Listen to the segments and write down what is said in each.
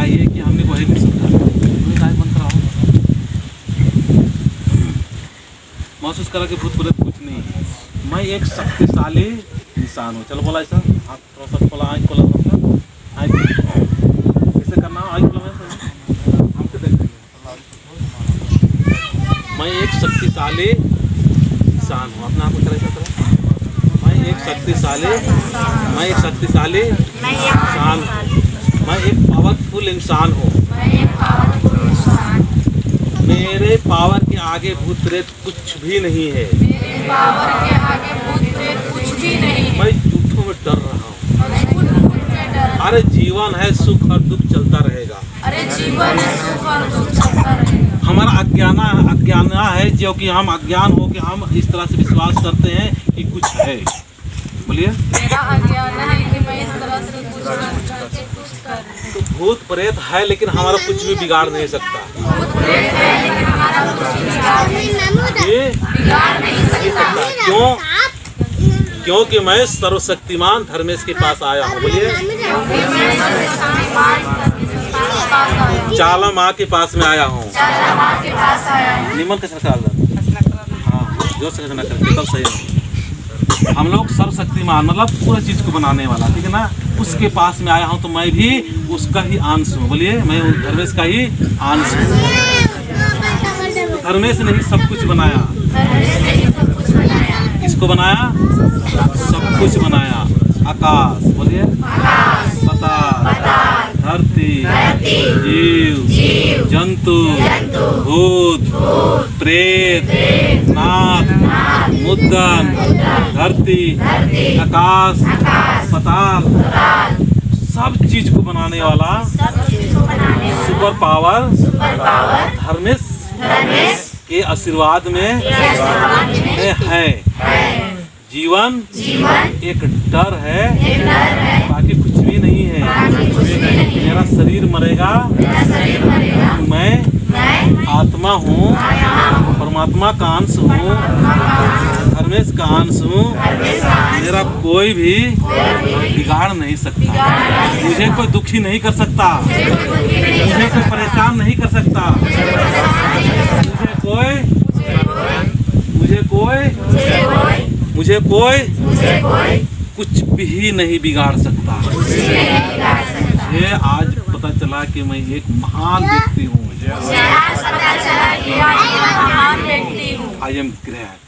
चाहिए कि हमने वही भी सीखा, तुम्हें काय बन रहा हो। महसूस करा कि भूत प्रेत कुछ नहीं है, मैं एक शक्तिशाली इंसान हूँ। चलो बोला ऐसा, हाथ थोड़ा सा खोला, आँख खोला, आँख कैसे करना हो, आँख खोला, हमसे देखते हैं। मैं एक शक्तिशाली इंसान हूँ, अपने आप को कैसे करो। मैं एक शक्तिशाली इंसान हूँ, मैं एक पावरफुल इंसान हूँ। मेरे पावर के आगे भूत प्रेत कुछ भी नहीं है। मैं झूठों में डर रहा हूँ। अरे जीवन है, सुख और दुख चलता रहेगा। हमारा अज्ञान है, जो कि हम अज्ञान हो के हम इस तरह से विश्वास करते हैं कि कुछ है। बोलिए। मेरा अज्ञान है कि मैं इस तरह से कुछ कर। तो भूत प्रेत है लेकिन हमारा कुछ भी बिगाड़ नहीं सकता। क्यों? क्योंकि मैं सर्वशक्तिमान धर्मेश के पास आया हूँ। बोलिए। चाला माँ के पास में आया हूँ। निमन कैसे हाँ, जोर से कैसे ना करके तब सही है। हम लोग सर्वशक्तिमान मतलब पूरा चीज को बनाने वाला, ठीक है ना, उसके पास में आया हूँ। तो मैं भी उसका ही अंश हूँ। बोलिए, मैं धर्मेश का ही अंश हूँ। धर्मेश ने ही सब कुछ बनाया। किसको बनाया? सब कुछ बनाया। आकाश, बोलिए, पाताल, धरती, जीव, जंतु, भूत, प्रेत, नाग, मुद्गन, धरती, आकाश, पाताल, सब चीज को बनाने वाला सुपर पावर धर्मेश के आशीर्वाद में है। जीवन एक डर है, बाकी कुछ भी नहीं है। मेरा शरीर मरेगा, मैं आत्मा हूँ, परमात्मा का अंश हूँ, धर्मेश का अंश हूँ। मेरा कोई भी बिगाड़ नहीं सकता, मुझे कोई दुखी नहीं कर सकता, मुझे कोई परेशान नहीं कर सकता, मुझे कोई कुछ भी नहीं बिगाड़ सकता। मुझे आज पता चला कि मैं एक महान व्यक्ति हूँ। आई एम ग्रेट,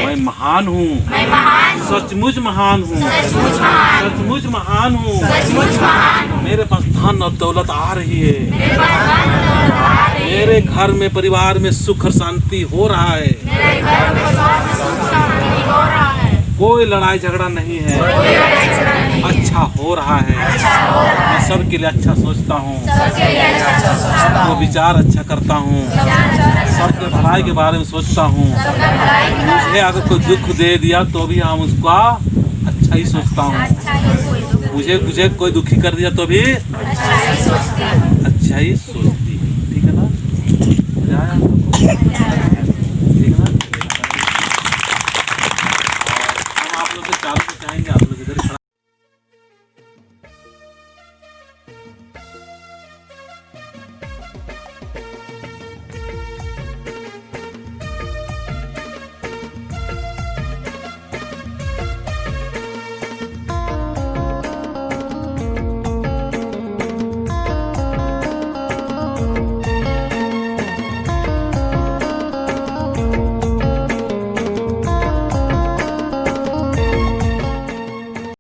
मैं महान हूँ, सचमुच महान हूँ, सचमुच महान हूँ। मेरे पास धन और दौलत आ रही है, मेरे घर में परिवार में सुख और शांति हो रहा है, कोई लड़ाई झगड़ा नहीं है, अच्छा हो रहा है। मैं सबके लिए अच्छा सोचता हूँ, सबको विचार अच्छा करता हूँ, सबके भलाई के बारे में सोचता हूँ। मुझे अगर कोई दुख दे दिया तो भी हम उसका अच्छा ही सोचता हूँ। मुझे कोई दुखी कर दिया तो भी अच्छा ही सोचती है। ठीक है ना?